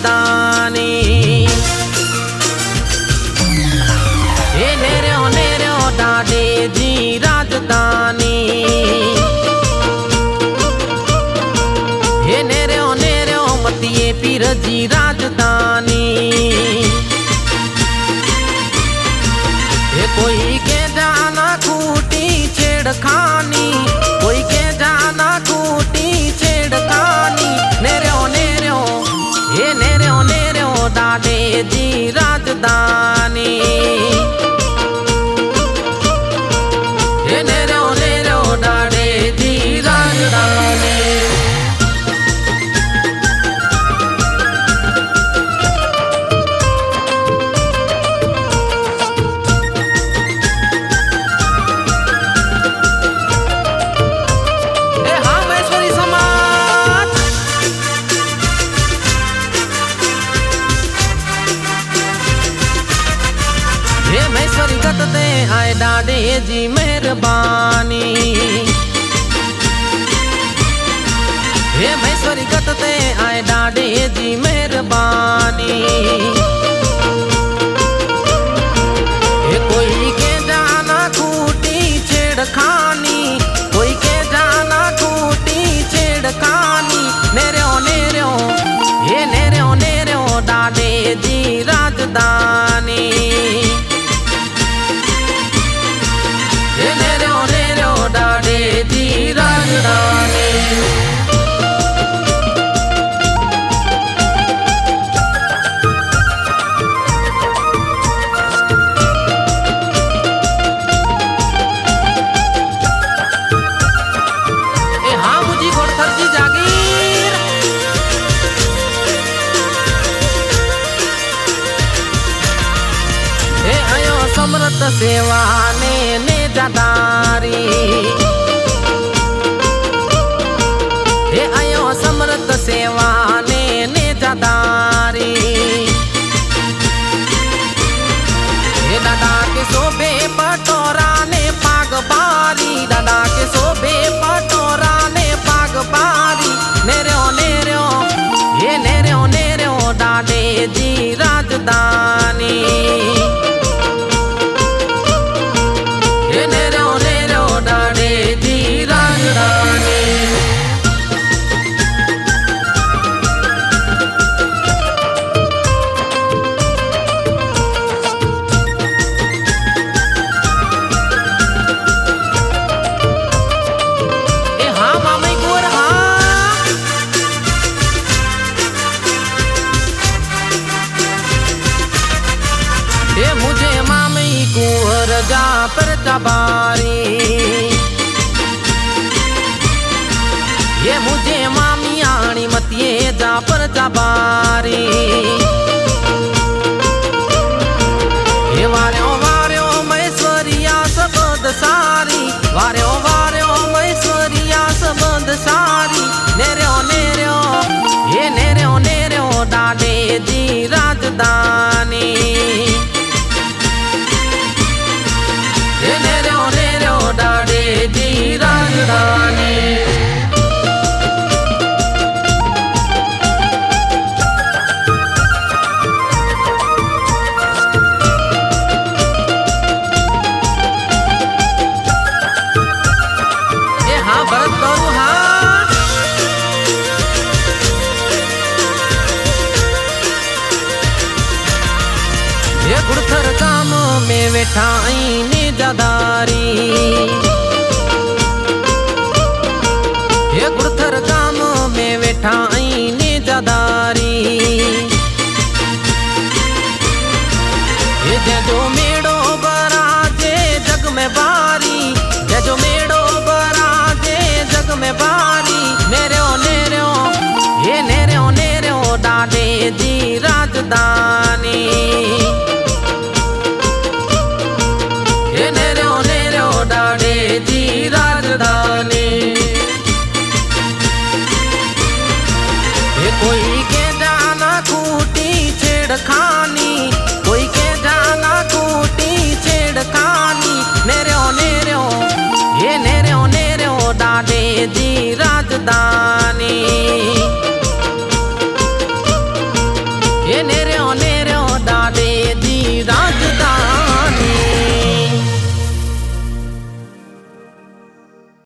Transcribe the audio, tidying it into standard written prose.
राजधानी। हे narrow Dadae जी राजधानी। हे narrow मतिए पीर जी राजधानी। कोई के जाना खूटी छेड़खानी, कोई के जाना खूटी छेड़खानी। नेरो हे नेरो डाडे जी राजधानी। हे नेरो डाडे जी राजधानी। महेश्वरी गत दे आए डाडे जी मेहरबानी। हे महेश्वरी गत दे आए डाडे जी मेहरबानी। हे कोई के जाना खूटी छेड़खानी, कोई के जाना खूटी छेड़खानी। नेरो हे नेरो डाडे जी राजधानी। नेरो डाडे जी राजधानी। हाँ मुझी घोड़थर जी जागीर। आयो समर्थ सेवा ने जादारी। हे आयो समर्थ सेवा ने जादारी। हे दादा के शोभे पटोरा ने पाग बारी, दादा के शोभे पटोरा ने पाग बारी। नेरो हे नेरो डाडे जी राजधानी। हे नेरो डाडे जी राजधानी। हाँ मामी गुर हाँ। हे मुझे मामी कुहर जा पर चबारी। ये मुझे मामी आनी मतिए जा पर चबारी। हे वार्यो महेश्वरिया सबद सारी, वार्यो महेश्वरिया सबद सारी। नेरो हे नेरो डाडे जी राजधानी। हे नेरो डाडे जी राजधानी। हाँ भरत गौरू हाँ। ये गुड़थर काम में बैठाई ने जादारी। ये गुड़थर काम में बैठाई ने जादारी। ये जो मेड़ो बराजे जग में बारी, जो मेड़ो बराजे जग में बारी। नेरो हे नेरो डाडे जी राजधानी। हे नेरो डाडे जी राजधानी। हे कोई के जाना खूटी छेड़खानी, कोई के जाना खूटी छेड़खानी। नेरो हे नेरो डाडे जी राजधानी।